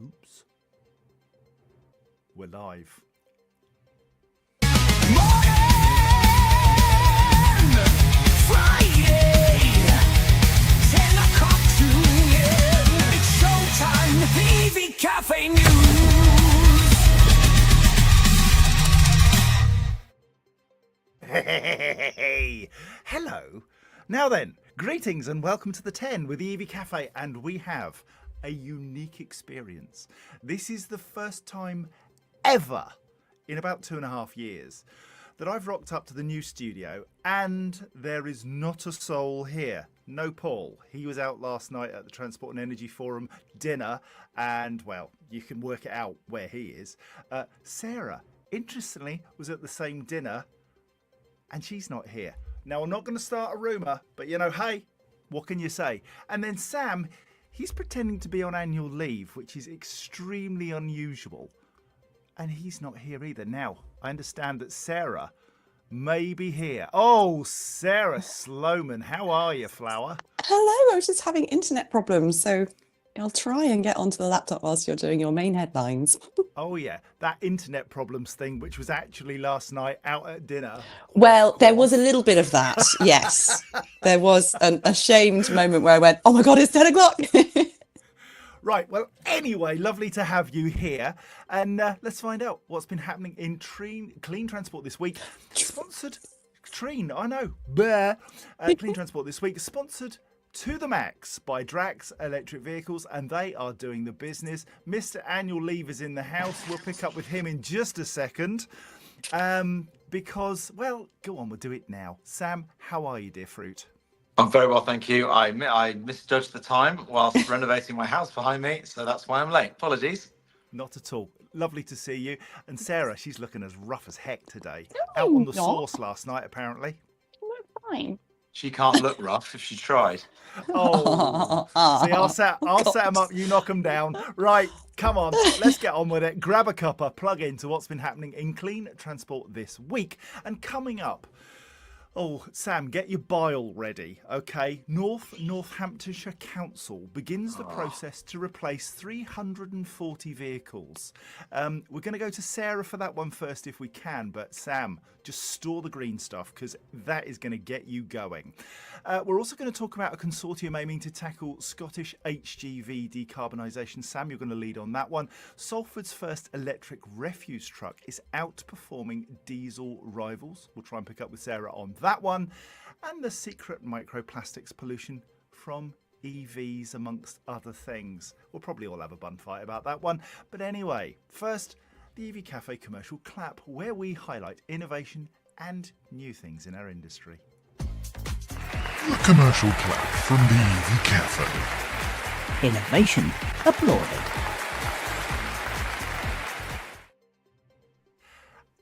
Oops. We're live. Friday, 10 o'clock tune in. It's showtime, EV Café News. Hey, hello. Now then, greetings and welcome to the 10 with the EV Café, and we have a unique experience. This is the first time ever in about 2.5 years that I've rocked up to the new studio and there is not a soul here. No Paul. He was out last night at the Transport and Energy Forum dinner and, well, you can work it out where he is. Sarah, interestingly, was at the same dinner and she's not here. Now, I'm not going to start a rumour, but hey, what can you say? And then Sam, he's pretending to be on annual leave, which is extremely unusual. And he's not here either. Now, I understand that Sarah may be here. Oh, Sarah Sloman, how are you, flower? Hello, I was just having internet problems, so I'll try and get onto the laptop whilst you're doing your main headlines. Oh, yeah, that internet problems thing, which was actually last night out at dinner. Well, there was a little bit of that, yes. There was an ashamed moment where I went, oh my God, it's 10 o'clock. Right, well, anyway, lovely to have you here. And let's find out what's been happening in Clean Transport this week. Sponsored, Clean Transport this week, sponsored to the max by Drax Electric Vehicles, and they are doing the business. Mr. Annual Leave is in the house. We'll pick up with him in just a second. Because, well, go on, we'll do it now. Sam, how are you, dear fruit? I'm very well, thank you. I misjudged the time whilst renovating my house behind me, so that's why I'm late. Apologies. Not at all. Lovely to see you. And Sarah, she's looking as rough as heck today. Out on the sauce last night, apparently. We're fine. She can't look rough if she tried. Oh, see, I'll set them up, you knock them down. Right, come on, let's get on with it. Grab a cuppa, plug into what's been happening in Clean Transport this week. And coming up, oh, Sam, get your bile ready, okay? Northamptonshire Council begins the process to replace 340 vehicles. We're going to go to Sarah for that one first if we can, but Sam, just store the green stuff because that is going to get you going. We're also going to talk about a consortium aiming to tackle Scottish HGV decarbonisation. Sam, you're going to lead on that one. Salford's first electric refuse truck is outperforming diesel rivals. We'll try and pick up with Sarah on that one. And the secret microplastics pollution from EVs, amongst other things. We'll probably all have a bun fight about that one. But anyway, first, the EV Cafe commercial clap, where we highlight innovation and new things in our industry. The commercial clap from the EV Café. Innovation applauded.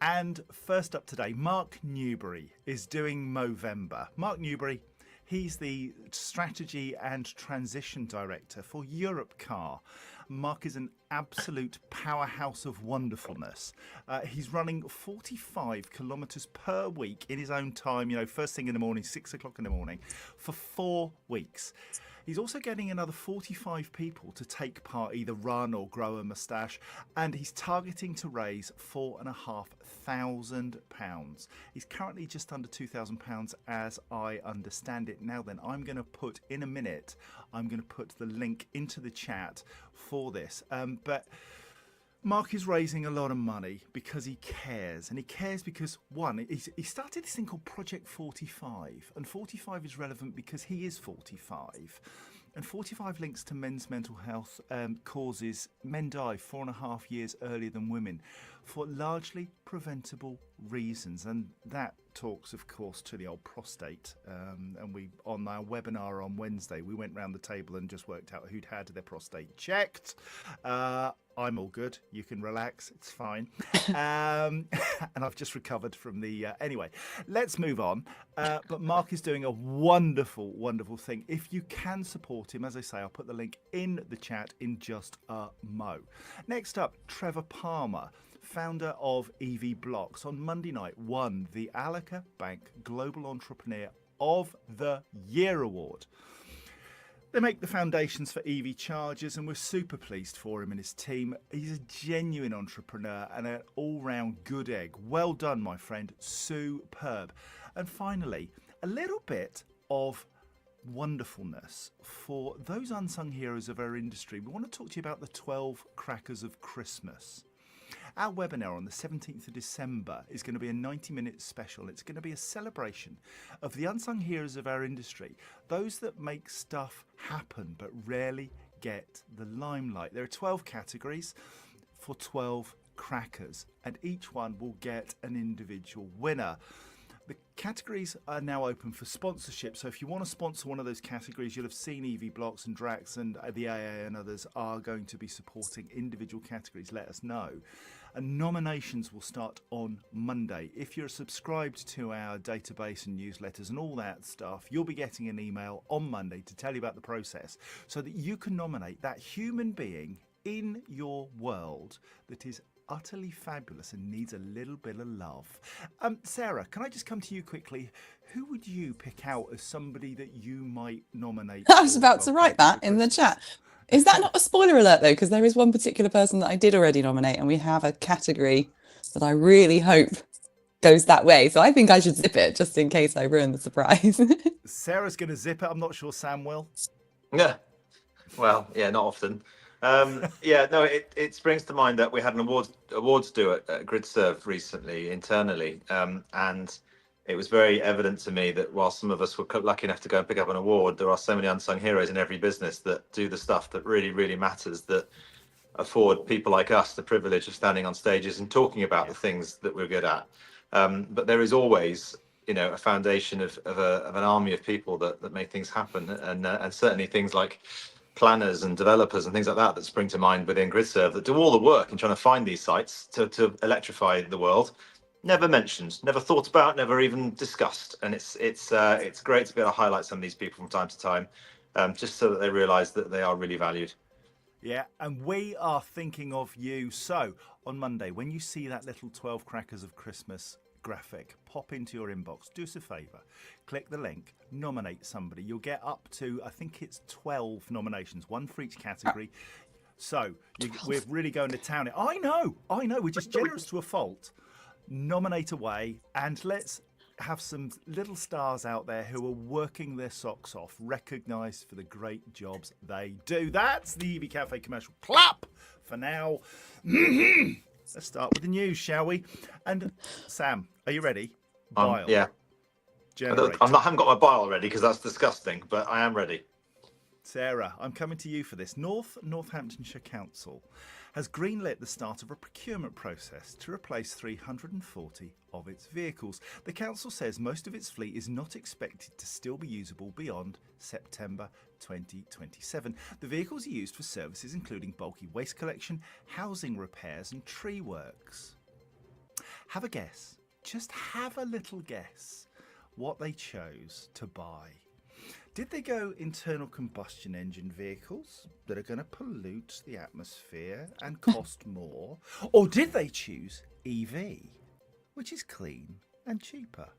And first up today, Mark Newbury is doing Movember. Mark Newbury, he's the Strategy and Transition Director for Europcar. Mark is an absolute powerhouse of wonderfulness. He's running 45 kilometres per week in his own time, first thing in the morning, 6 o'clock in the morning, for 4 weeks. He's also getting another 45 people to take part, either run or grow a moustache, and he's targeting to raise £4,500. He's currently just under £2,000 as I understand it. Now then, I'm going to put the link into the chat for this. But Mark is raising a lot of money because he cares, and he cares because, one, he started this thing called Project 45, and 45 is relevant because he is 45, and 45 links to men's mental health causes. Men die 4.5 years earlier than women for largely preventable reasons, and that talks, of course, to the old prostate. And we, on our webinar on Wednesday, we went round the table and just worked out who'd had their prostate checked. I'm all good. You can relax. It's fine. And I've just recovered from the... Anyway, let's move on. But Mark is doing a wonderful, wonderful thing. If you can support him, as I say, I'll put the link in the chat in just a mo. Next up, Trevor Palmer, founder of EV Blocks, on Monday night won the Alaka Bank Global Entrepreneur of the Year Award. They make the foundations for EV chargers, and we're super pleased for him and his team. He's a genuine entrepreneur and an all-round good egg. Well done, my friend. Superb. And finally, a little bit of wonderfulness for those unsung heroes of our industry. We want to talk to you about the 12 Crackers of Christmas. Our webinar on the 17th of December is going to be a 90-minute special. It's going to be a celebration of the unsung heroes of our industry, those that make stuff happen but rarely get the limelight. There are 12 categories for 12 crackers, and each one will get an individual winner. The categories are now open for sponsorship, so if you want to sponsor one of those categories, you'll have seen EV Blocks and Drax and the AA and others are going to be supporting individual categories. Let us know. And nominations will start on Monday. If you're subscribed to our database and newsletters and all that stuff, you'll be getting an email on Monday to tell you about the process so that you can nominate that human being in your world that is utterly fabulous and needs a little bit of love. Sarah, can I just come to you quickly? Who would you pick out as somebody that you might nominate? I was about to write that in the chat. Is that not a spoiler alert though? Because there is one particular person that I did already nominate, and we have a category that I really hope goes that way. So I think I should zip it just in case I ruin the surprise. Sarah's going to zip it. I'm not sure Sam will. Yeah. Well, yeah, not often. It springs to mind that we had an awards do at GridServe recently internally, and it was very evident to me that while some of us were lucky enough to go and pick up an award, there are so many unsung heroes in every business that do the stuff that really, really matters, that afford people like us the privilege of standing on stages and talking about the things that we're good at. But there is always, a foundation of an army of people that make things happen, and certainly things like planners and developers and things like that spring to mind within GridServe that do all the work in trying to find these sites to electrify the world. Never mentioned, never thought about, never even discussed. And it's great to be able to highlight some of these people from time to time, just so that they realise that they are really valued. Yeah, and we are thinking of you. So on Monday, when you see that little 12 Crackers of Christmas graphic pop into your inbox, do us a favour, click the link, nominate somebody. You'll get up to, I think it's 12 nominations, one for each category. So we're really going to town it. I know, we're just generous to a fault. Nominate away, and let's have some little stars out there who are working their socks off, recognised for the great jobs they do. That's the EV Café commercial. Clap for now. Let's start with the news, shall we? And Sam, are you ready? Bile. Yeah. I haven't got my bile ready because that's disgusting, but I am ready. Sarah, I'm coming to you for this. Northamptonshire Council has greenlit the start of a procurement process to replace 340 of its vehicles. The council says most of its fleet is not expected to still be usable beyond September 2027. The vehicles are used for services including bulky waste collection, housing repairs and tree works. Have a guess, just have a little guess what they chose to buy. Did they go internal combustion engine vehicles that are going to pollute the atmosphere and cost more? Or did they choose EV, which is clean and cheaper?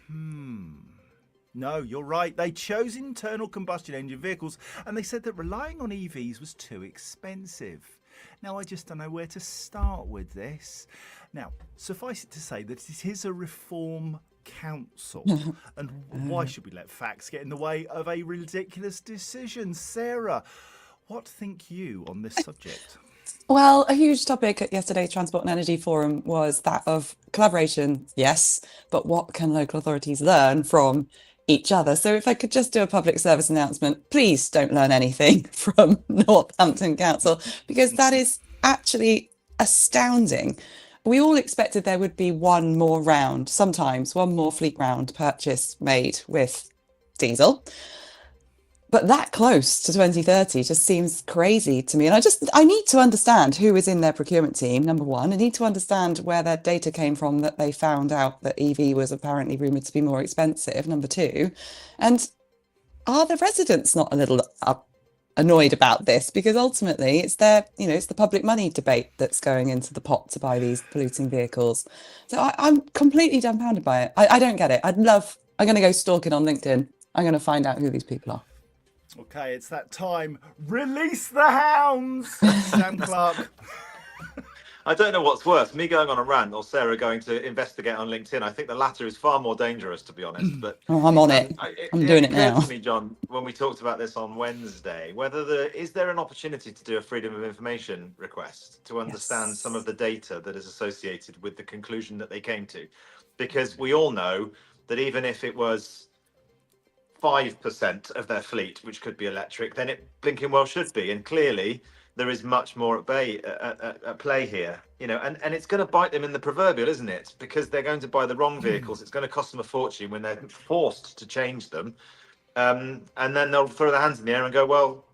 No, you're right. They chose internal combustion engine vehicles, and they said that relying on EVs was too expensive. Now, I just don't know where to start with this. Now, suffice it to say that it is a reform council, and why should we let facts get in the way of a ridiculous decision? Sarah, what think you on this subject? Well, a huge topic at yesterday's Transport and Energy Forum was that of collaboration, yes, but what can local authorities learn from each other? So if I could just do a public service announcement, please don't learn anything from Northampton Council, because that is actually astounding. We all expected there would be one more fleet round purchase made with diesel. But that close to 2030 just seems crazy to me. And I need to understand who is in their procurement team, number one. I need to understand where their data came from that they found out that EV was apparently rumoured to be more expensive, number two. And are the residents not a little annoyed about this? Because ultimately it's it's the public money debate that's going into the pot to buy these polluting vehicles. So I'm completely dumbfounded by it. I don't get it. I'm going to go stalking on LinkedIn. I'm going to find out who these people are. Okay, it's that time. Release the hounds, Sam Clark. I don't know what's worse, me going on a rant or Sarah going to investigate on LinkedIn. I think the latter is far more dangerous, to be honest. But Oh, I'm on it. I'm doing it occurred now. to me, John, when we talked about this on Wednesday, whether is there an opportunity to do a freedom of information request to understand some of the data that is associated with the conclusion that they came to? Because we all know that even if it was 5% of their fleet, which could be electric, then it blinking well should be. And clearly, there is much more at play here, and it's going to bite them in the proverbial, isn't it? Because they're going to buy the wrong vehicles. It's going to cost them a fortune when they're forced to change them, and then they'll throw their hands in the air and go, well,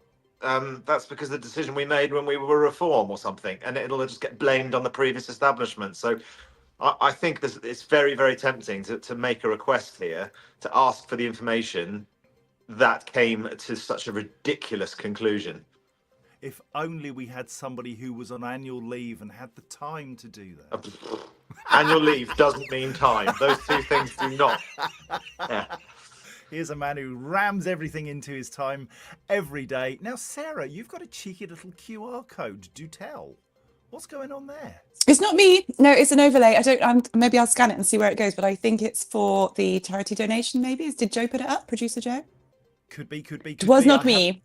that's because of the decision we made when we were reform or something, and it'll just get blamed on the previous establishment. So I think it's very, very tempting to make a request here to ask for the information that came to such a ridiculous conclusion. If only we had somebody who was on annual leave and had the time to do that. Annual leave doesn't mean time. Those two things do not. Yeah. Here's a man who rams everything into his time every day. Now, Sarah, you've got a cheeky little QR code. Do tell. What's going on there? It's not me. No, it's an overlay. Maybe I'll scan it and see where it goes, but I think it's for the charity donation, maybe. Did Joe put it up? Producer Joe? Could be. It was not me.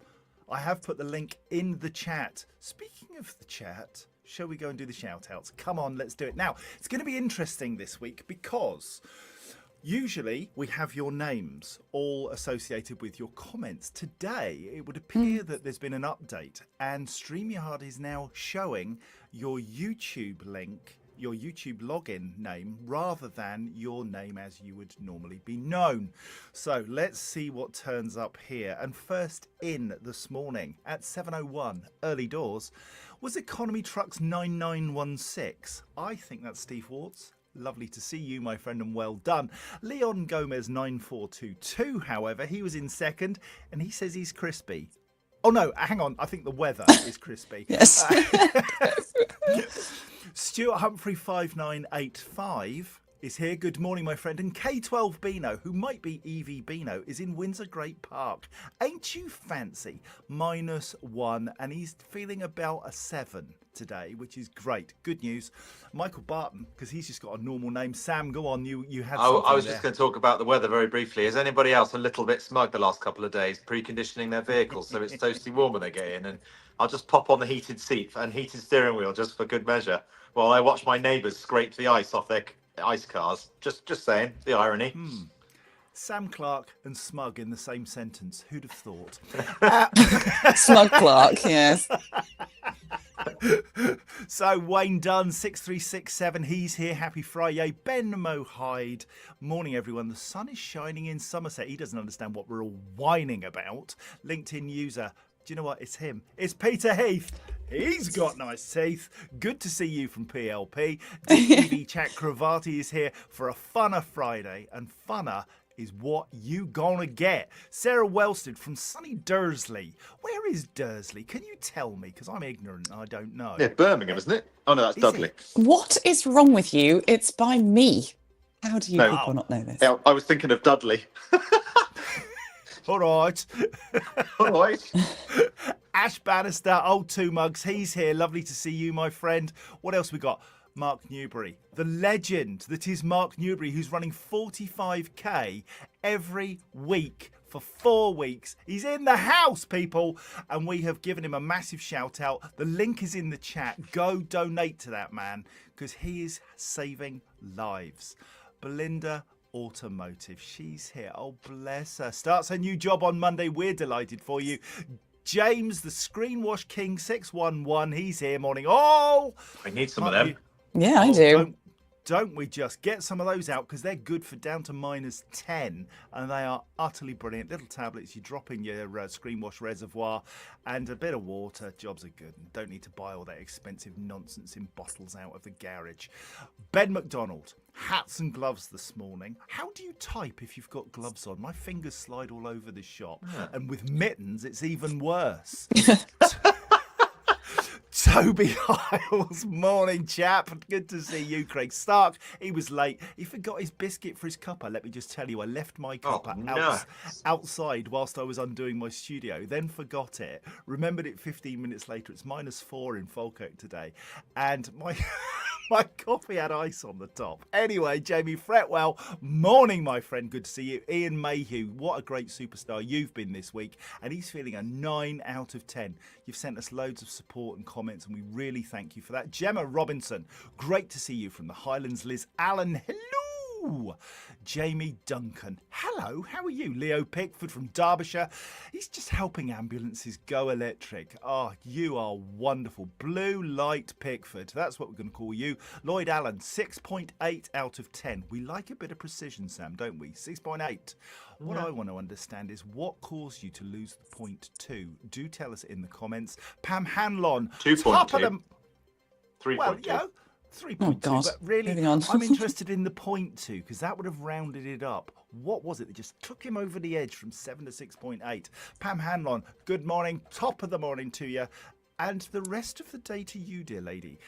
I have put the link in the chat. Speaking of the chat, shall we go and do the shout outs? Come on, let's do it. Now, it's going to be interesting this week because usually we have your names all associated with your comments. Today, it would appear that there's been an update and StreamYard is now showing your YouTube link, your YouTube login name, rather than your name as you would normally be known. So let's see what turns up here. And first in this morning at 7:01, early doors, was Economy Trucks 9916. I think that's Steve Warts. Lovely to see you, my friend, and well done. Leon Gomez 9422, however, he was in second and he says he's crispy. Oh no, hang on, I think the weather is crispy. Yes. Stuart Humphrey 5985 is here. Good morning, my friend. And K12 Beano, who might be EV Beano, is in Windsor Great Park. Ain't you fancy? -1, and he's feeling about a 7 today, which is great. Good news. Michael Barton, because he's just got a normal name. Sam, go on. You had something I was there. just going to talk about the weather very briefly. Is anybody else a little bit smug the last couple of days, preconditioning their vehicles so it's toasty warm when they get in? And I'll just pop on the heated seat and heated steering wheel just for good measure while I watch my neighbours scrape the ice off their ice cars. Just saying, the irony. Sam Clark and smug in the same sentence. Who'd have thought? Smug Clark, yes. So Wayne Dunn 6367, he's here. Happy Friday. Ben Mohide, morning everyone. The sun is shining in Somerset. He doesn't understand what we're all whining about. LinkedIn user, do you know what? It's him. It's Peter Heath. He's got nice teeth. Good to see you from PLP. DEV Chakravarti is here for a funner Friday, and funner is what you gonna get. Sarah Welsted from sunny Dursley. Where is Dursley? Can you tell me? Because I'm ignorant. I don't know. Yeah, Birmingham, isn't it? Oh no, that's Is Dudley. What is wrong with you? It's by me. How do you people not know this? Yeah, I was thinking of Dudley. All right. All right. Ash Bannister, old two mugs. He's here. Lovely to see you, my friend. What else we got? Mark Newbury, the legend that is Mark Newbury, who's running 45k every week for 4 weeks. He's in the house, people, and we have given him a massive shout out. The link is in the chat. Go donate to that man because he is saving lives. Belinda Automotive, she's here. Oh, bless her. Starts her new job on Monday. We're delighted for you. James, the Screenwash King 611, he's here. Morning all. I need some of them. Yeah, I do. Don't we just get some of those out because they're good for down to -10 and they are utterly brilliant. Little tablets, you drop in your screen wash reservoir and a bit of water, jobs are good. And don't need to buy all that expensive nonsense in bottles out of the garage. Ben McDonald, hats and gloves this morning. How do you type if you've got gloves on? My fingers slide all over the shop. And with mittens, it's even worse. Toby Hiles, morning chap. Good to see you, Craig Stark. He was late. He forgot his biscuit for his cuppa. Let me just tell you, I left my cuppa no. outside whilst I was undoing my studio, then forgot it. Remembered it 15 minutes later. It's -4 in Falkirk today. And my my coffee had ice on the top. Anyway, Jamie Fretwell, morning, my friend. Good to see you. Ian Mayhew, what a great superstar you've been this week. And he's feeling a 9 out of 10. You've sent us loads of support and comments, and we really thank you for that. Gemma Robinson, great to see you from the Highlands. Liz Allen, hello. Jamie Duncan, hello, how are you? Leo Pickford from Derbyshire, he's just helping ambulances go electric. Oh, you are wonderful. Blue Light Pickford, that's what we're going to call you. Lloyd Allen, 6.8 out of 10. We like a bit of precision, Sam, don't we? 6.8. What I want to understand is what caused you to lose the point 2. Do tell us in the comments. Pam Hanlon, 2.2. 3.2. Well, yeah, 3.2. Oh, God. But really, Moving on. I'm interested in the point 2 because that would have rounded it up. What was it that just took him over the edge from 7 to 6.8? Pam Hanlon, good morning. Top of the morning to you. And the rest of the day to you, dear lady.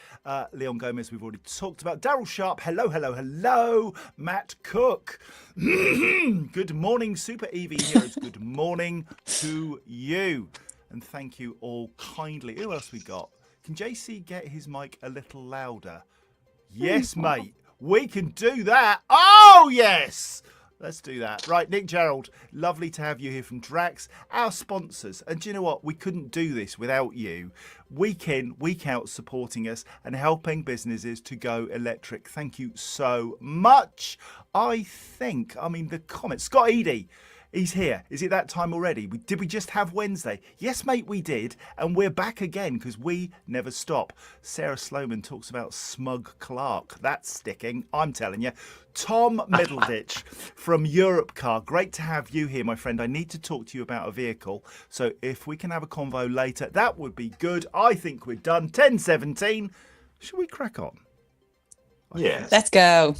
Leon Gomez, we've already talked about. Daryl Sharp, hello, hello, hello. Matt Cook, good morning, Super EV Heroes. Good morning to you. And thank you all kindly. Who else we got? Can JC get his mic a little louder? Yes, mate. We can do that. Oh, yes. Let's do that. Right, Nick Gerald, lovely to have you here from Drax, our sponsors. And do you know what? We couldn't do this without you. Week in, week out, supporting us and helping businesses to go electric. Thank you so much. I mean, the comments. Scott Eady. He's here. Is it that time already? Did we just have Wednesday? Yes, mate, we did. And we're back again because we never stop. Sarah Sloman talks about Smug Clark. That's sticking, I'm telling you. Tom Middleditch from Europe Car. Great to have you here, my friend. I need to talk to you about a vehicle. So if we can have a convo later, that would be good. I think we're done. 10:17. Should we crack on? Yeah. Let's go.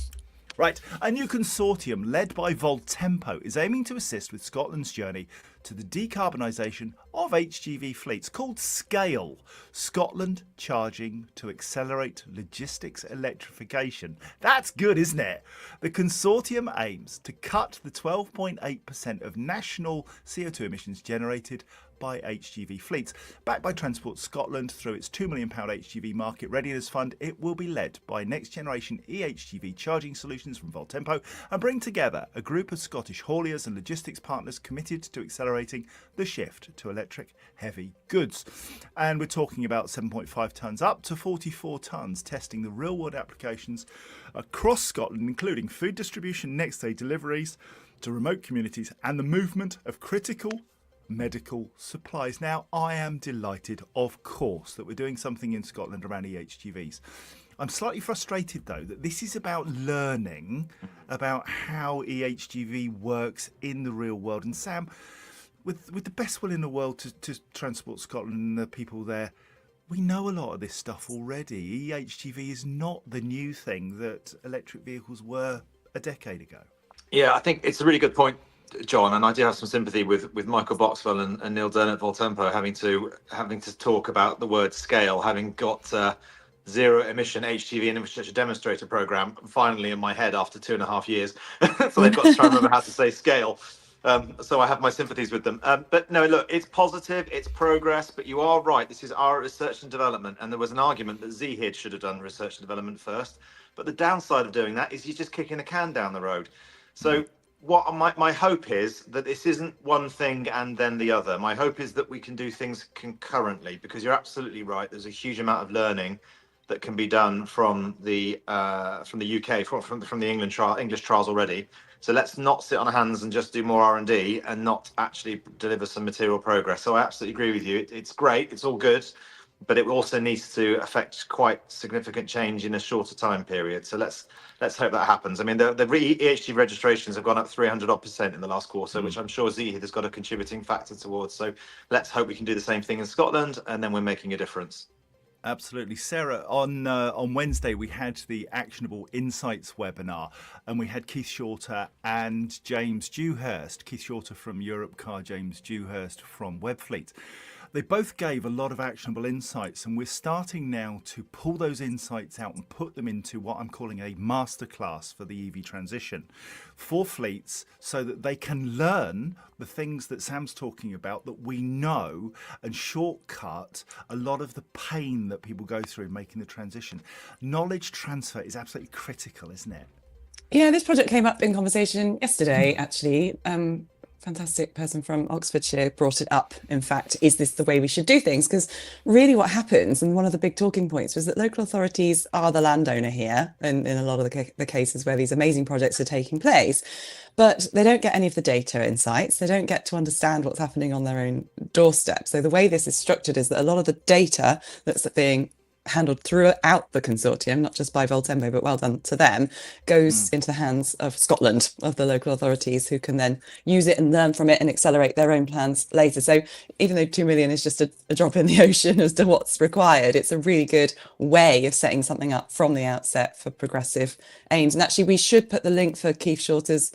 Right, a new consortium led by Voltempo is aiming to assist with Scotland's journey to the decarbonisation of HGV fleets called SCALE, Scotland Charging to Accelerate Logistics Electrification. That's good, isn't it? The consortium aims to cut the 12.8% of national CO2 emissions generated by HGV fleets. Backed by Transport Scotland through its £2 million HGV Market Readiness Fund, it will be led by next generation eHGV charging solutions from Voltempo and bring together a group of Scottish hauliers and logistics partners committed to accelerating the shift to electric heavy goods. And we're talking about 7.5 tonnes up to 44 tonnes, testing the real world applications across Scotland, including food distribution, next day deliveries to remote communities and the movement of critical medical supplies. Now, I am delighted, of course, that we're doing something in Scotland around EHGVs. I'm slightly frustrated, though, that this is about learning about how EHGV works in the real world. And Sam, with the best will in the world to Transport Scotland and the people there, we know a lot of this stuff already. EHGV is not the new thing that electric vehicles were a decade ago. Yeah, I think it's a really good point, John, and I do have some sympathy with Michael Boxwell and Neil Dern at Voltempo having to talk about the word scale, having got zero emission HGV and infrastructure demonstrator program finally in my head after 2.5 years. So they've got to try and remember how to say scale. So I have my sympathies with them. But no, look, it's positive, it's progress, but you are right. This is our research and development. And there was an argument that ZHID should have done research and development first. But the downside of doing that is you're just kicking a can down the road. So what my hope is that this isn't one thing and then the other. My hope is that we can do things concurrently, because you're absolutely right. There's a huge amount of learning that can be done from the UK, from the English trials already. So let's not sit on our hands and just do more R&D and not actually deliver some material progress. So I absolutely agree with you. It's great. It's all good. But it also needs to affect quite significant change in a shorter time period. So let's hope that happens. I mean, the EHG registrations have gone up 300% in the last quarter, which I'm sure ZHID has got a contributing factor towards. So let's hope we can do the same thing in Scotland, and then we're making a difference. Absolutely. Sarah, on Wednesday, we had the Actionable Insights webinar, and we had Keith Shorter and James Dewhurst. Keith Shorter from Europe Car, James Dewhurst from Webfleet. They both gave a lot of actionable insights, and we're starting now to pull those insights out and put them into what I'm calling a masterclass for the EV transition for fleets, so that they can learn the things that Sam's talking about that we know, and shortcut a lot of the pain that people go through in making the transition. Knowledge transfer is absolutely critical, isn't it? Yeah, this project came up in conversation yesterday, actually. Fantastic person from Oxfordshire brought it up. In fact, is this the way we should do things? Because really what happens, and one of the big talking points, was that local authorities are the landowner here in a lot of the cases where these amazing projects are taking place. But they don't get any of the data insights. They don't get to understand what's happening on their own doorstep. So the way this is structured is that a lot of the data that's being handled throughout the consortium, not just by Voltembo, but well done to them, goes into the hands of Scotland, of the local authorities, who can then use it and learn from it and accelerate their own plans later. So even though 2 million is just a drop in the ocean as to what's required, it's a really good way of setting something up from the outset for progressive aims. And actually, we should put the link for Keith Shorter's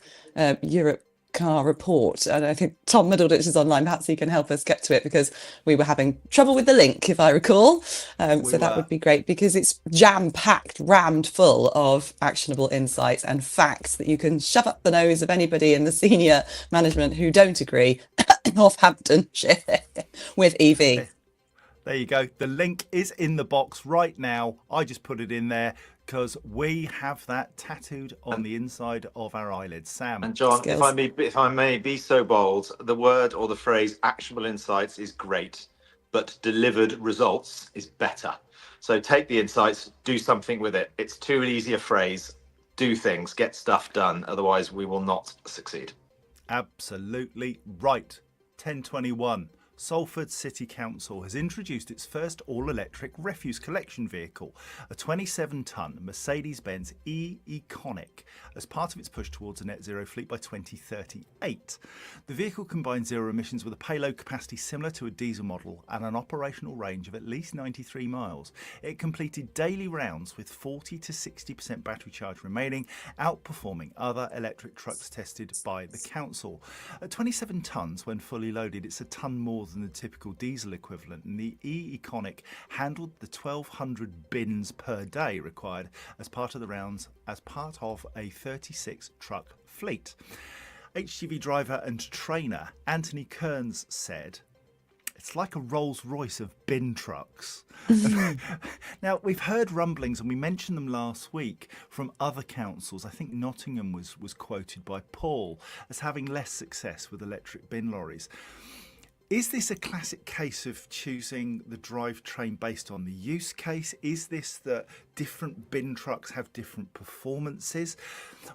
Europe car report, and I think Tom Middleditch is online. Perhaps he can help us get to it, because we were having trouble with the link, if I recall. So that would be great, because it's jam-packed, rammed full of actionable insights and facts that you can shove up the nose of anybody in the senior management who don't agree in Northamptonshire with EV. There you go. The link is in the box right now. I just put it in there because we have that tattooed on the inside of our eyelids. Sam. And John, if I may be so bold, the word or the phrase actionable insights is great, but delivered results is better. So take the insights, do something with it. It's too easy a phrase. Do things, get stuff done. Otherwise, we will not succeed. Absolutely right. 1021. Salford City Council has introduced its first all-electric refuse collection vehicle, a 27-tonne Mercedes-Benz E-Econic, as part of its push towards a net zero fleet by 2038. The vehicle combines zero emissions with a payload capacity similar to a diesel model and an operational range of at least 93 miles. It completed daily rounds with 40 to 60% battery charge remaining, outperforming other electric trucks tested by the council. At 27 tonnes when fully loaded, it's a tonne more than the typical diesel equivalent, and the E-Econic handled the 1,200 bins per day required as part of the rounds as part of a 36 truck fleet. HGV driver and trainer Anthony Kearns said, "It's like a Rolls Royce of bin trucks." Now, we've heard rumblings, and we mentioned them last week, from other councils. I think Nottingham was quoted by Paul as having less success with electric bin lorries. Is this a classic case of choosing the drivetrain based on the use case? Is this that different bin trucks have different performances?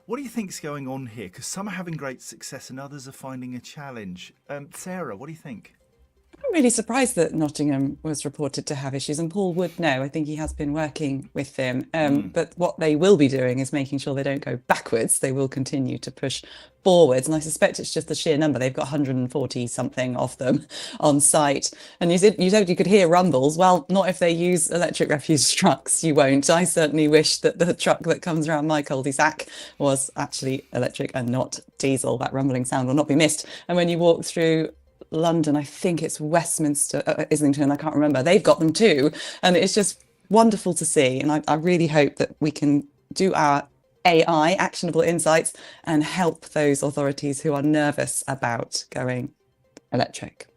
What do you think is going on here? Because some are having great success and others are finding a challenge. Sarah, what do you think? I'm really surprised that Nottingham was reported to have issues, and Paul would know. I think he has been working with them. But what they will be doing is making sure they don't go backwards. They will continue to push forwards, and I suspect it's just the sheer number. They've got 140 something of them on site. And you said you could hear rumbles. Well, not if they use electric refuse trucks. You won't. I certainly wish that the truck that comes around my cul-de-sac was actually electric and not diesel. That rumbling sound will not be missed. And when you walk through London, I think it's Westminster, Islington, I can't remember, they've got them too, and it's just wonderful to see. And I really hope that we can do our AI, actionable insights, and help those authorities who are nervous about going electric.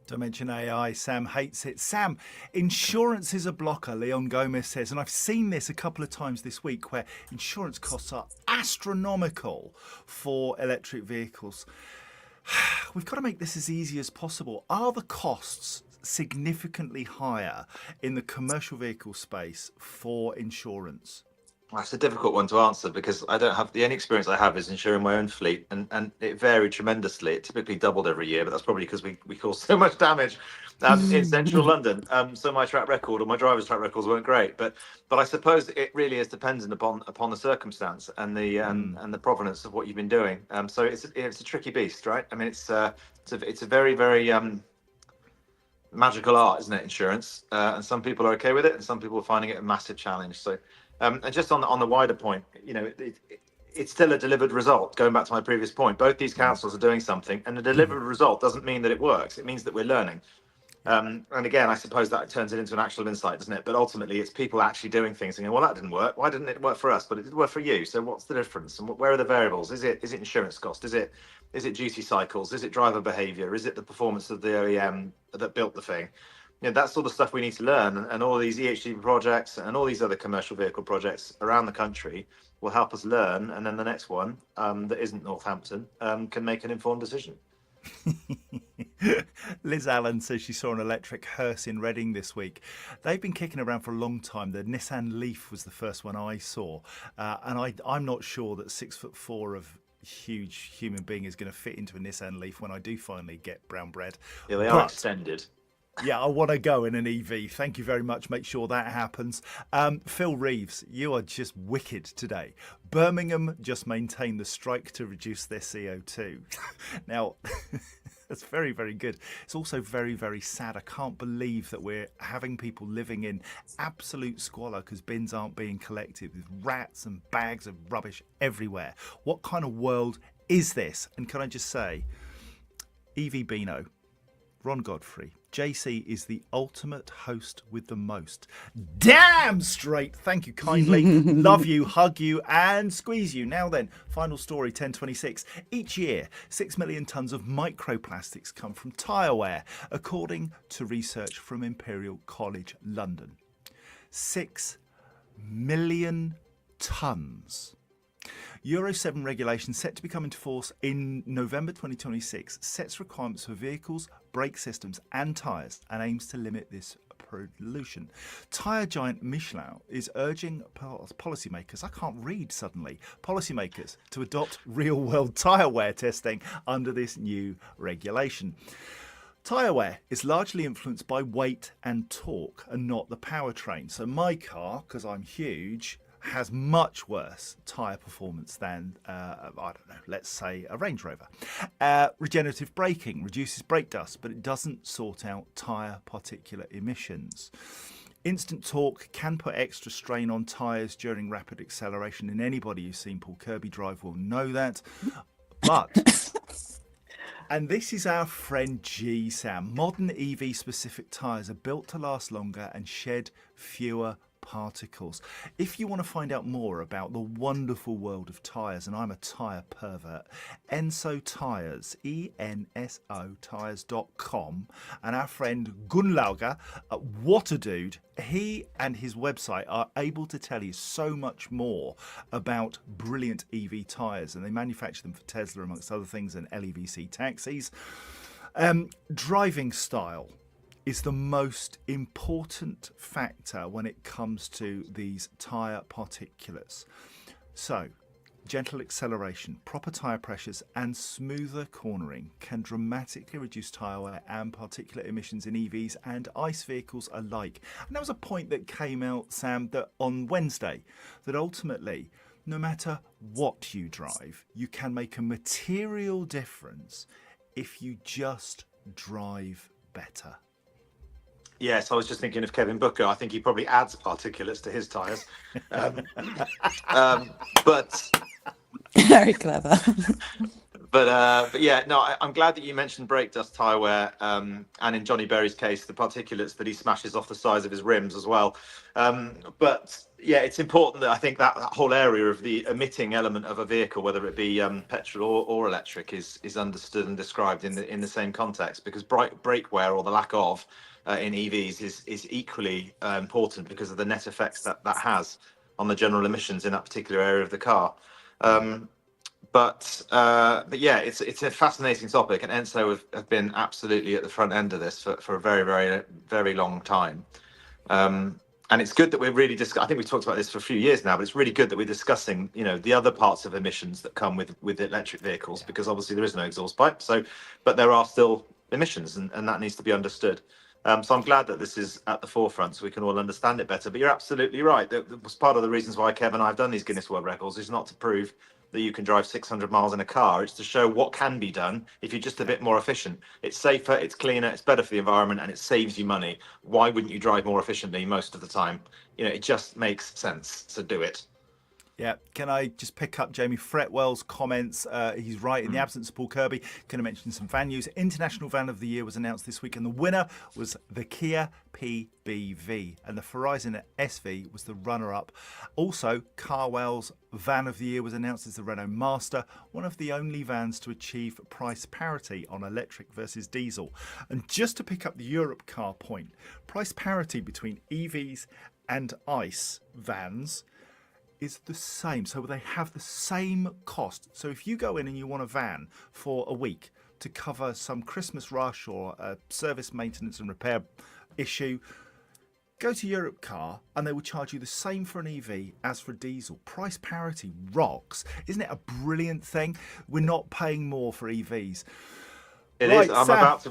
Don't mention AI, Sam hates it. Sam, insurance is a blocker, Leon Gomez says, and I've seen this a couple of times this week where insurance costs are astronomical for electric vehicles. We've got to make this as easy as possible. Are the costs significantly higher in the commercial vehicle space for insurance? That's a difficult one to answer, because I don't have the only experience I have is insuring my own fleet, and it varied tremendously. It typically doubled every year, but that's probably because we caused so much damage in central London. So my track record, or my driver's track records, weren't great. But I suppose it really is dependent upon the circumstance and the provenance of what you've been doing. So it's a tricky beast, right? I mean, it's a very, very magical art, isn't it? Insurance, and some people are okay with it, and some people are finding it a massive challenge. So. And just on the wider point, it's still a delivered result. Going back to my previous point, both these councils are doing something, and a delivered result doesn't mean that it works. It means that we're learning. And again, I suppose that turns it into an actual insight, doesn't it? But ultimately, it's people actually doing things and going, well, that didn't work. Why didn't it work for us? But it did work for you. So what's the difference? And where are the variables? Is it insurance cost? Is it duty cycles? Is it driver behavior? Is it the performance of the OEM that built the thing? That sort of stuff we need to learn. And all these EHD projects and all these other commercial vehicle projects around the country will help us learn. And then the next one that isn't Northampton can make an informed decision. Liz Allen says she saw an electric hearse in Reading this week. They've been kicking around for a long time. The Nissan Leaf was the first one I saw. And I'm not sure that 6'4" of huge human being is going to fit into a Nissan Leaf when I do finally get brown bread. Yeah, they are extended. Yeah, I want to go in an EV. Thank you very much. Make sure that happens. Phil Reeves, you are just wicked today. Birmingham just maintained the strike to reduce their CO2. Now, that's very, very good. It's also very, very sad. I can't believe that we're having people living in absolute squalor because bins aren't being collected with rats and bags of rubbish everywhere. What kind of world is this? And can I just say, EV Beano, Ron Godfrey, JC is the ultimate host with the most. Damn straight. Thank you kindly. Love you, hug you, and squeeze you. Now then, final story 1026. Each year, 6 million tonnes of microplastics come from tyre wear, according to research from Imperial College London. 6 million tonnes. Euro 7 regulation set to become into force in November 2026 sets requirements for vehicles, brake systems and tyres and aims to limit this pollution. Tyre giant Michelin is urging policymakers, I can't read suddenly, policymakers to adopt real-world tyre wear testing under this new regulation. Tyre wear is largely influenced by weight and torque and not the powertrain. So my car, because I'm huge, has much worse tyre performance than, I don't know, let's say a Range Rover. Regenerative braking reduces brake dust, but it doesn't sort out tyre particulate emissions. Instant torque can put extra strain on tyres during rapid acceleration, and anybody who's seen Paul Kirby drive will know that. But... And this is our friend G, Sam. Modern EV-specific tyres are built to last longer and shed fewer particles. If you want to find out more about the wonderful world of tyres, and I'm a tyre pervert, Enso Tyres, ENSO Tyres.com, and our friend Gunlauger at Waterdude, he and his website are able to tell you so much more about brilliant EV tyres, and they manufacture them for Tesla amongst other things and LEVC taxis. Driving style is the most important factor when it comes to these tyre particulates. So, gentle acceleration, proper tyre pressures and smoother cornering can dramatically reduce tyre wear and particulate emissions in EVs and ICE vehicles alike. And that was a point that came out, Sam, that on Wednesday, that ultimately, no matter what you drive, you can make a material difference if you just drive better. Yes, I was just thinking of Kevin Booker. I think he probably adds particulates to his tyres. But Very clever. But yeah, no, I'm glad that you mentioned brake dust, tyre wear, and in Johnny Berry's case, the particulates that he smashes off the sides of his rims as well. But yeah, it's important that I think that whole area of the emitting element of a vehicle, whether it be petrol or electric, is understood and described in the same context, because brake wear or the lack of in EVs is equally important because of the net effects that has on the general emissions in that particular area of the car. But yeah, it's a fascinating topic, and Enso have been absolutely at the front end of this for a very, very, very long time. And it's good that we're really I think we've talked about this for a few years now, but it's really good that we're discussing, the other parts of emissions that come with electric vehicles, because obviously there is no exhaust pipe. But there are still emissions, and that needs to be understood. So I'm glad that this is at the forefront so we can all understand it better. But you're absolutely right. That was part of the reasons why Kev and I have done these Guinness World Records, is not to prove that you can drive 600 miles in a car. It's to show what can be done if you're just a bit more efficient. It's safer, it's cleaner, it's better for the environment, and it saves you money. Why wouldn't you drive more efficiently most of the time? It just makes sense to do it. Yeah, can I just pick up Jamie Fretwell's comments? He's right. In the absence of Paul Kirby, can I mention some van news? International Van of the Year was announced this week, and the winner was the Kia PBV, and the Horizon SV was the runner-up. Also, Carwell's Van of the Year was announced as the Renault Master, one of the only vans to achieve price parity on electric versus diesel. And just to pick up the Europe car point, price parity between EVs and ICE vans is the same. So they have the same cost. So if you go in and you want a van for a week to cover some Christmas rush or a service maintenance and repair issue, go to Europe Car and they will charge you the same for an EV as for diesel. Price parity rocks. Isn't it a brilliant thing? We're not paying more for EVs. It Right, is. I'm Sam. about to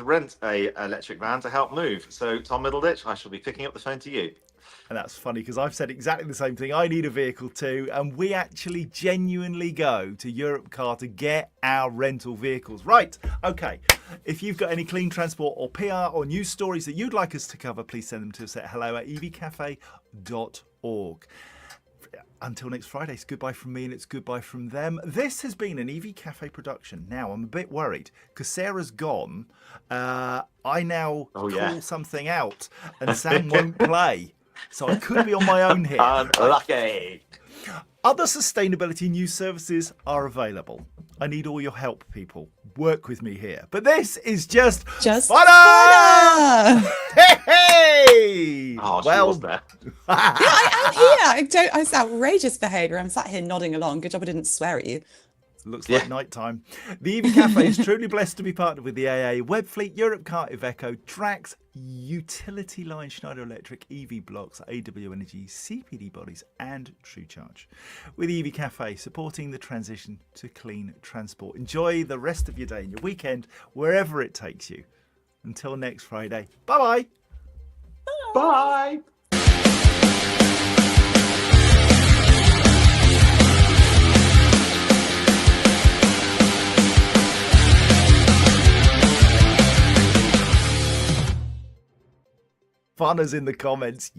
rent a electric van to help move. So Tom Middleditch, I shall be picking up the phone to you. And that's funny because I've said exactly the same thing. I need a vehicle too. And we actually genuinely go to Europe Car to get our rental vehicles. Right. Okay. If you've got any clean transport or PR or news stories that you'd like us to cover, please send them to us at hello@evcafe.org. Until next Friday, it's goodbye from me and it's goodbye from them. This has been an EV Cafe production. Now, I'm a bit worried because Sarah's gone. I now call something out and Sam won't play. So I could be on my own here. Unlucky. Other sustainability news services are available. I need all your help, people. Work with me here. But this is just fun! Hey! Oh, well, she was there. I'm here. It's outrageous behaviour. I'm sat here nodding along. Good job I didn't swear at you. Looks like night time. The EV Cafe is truly blessed to be partnered with the AA, Webfleet, Europe Car, Iveco, Drax, Utility Line, Schneider Electric, EV Blocks, AW Energy, CPD Bodies and True Charge. With the EV Cafe supporting the transition to clean transport. Enjoy the rest of your day and your weekend wherever it takes you. Until next Friday. Bye-bye. Bye. Funners in the comments.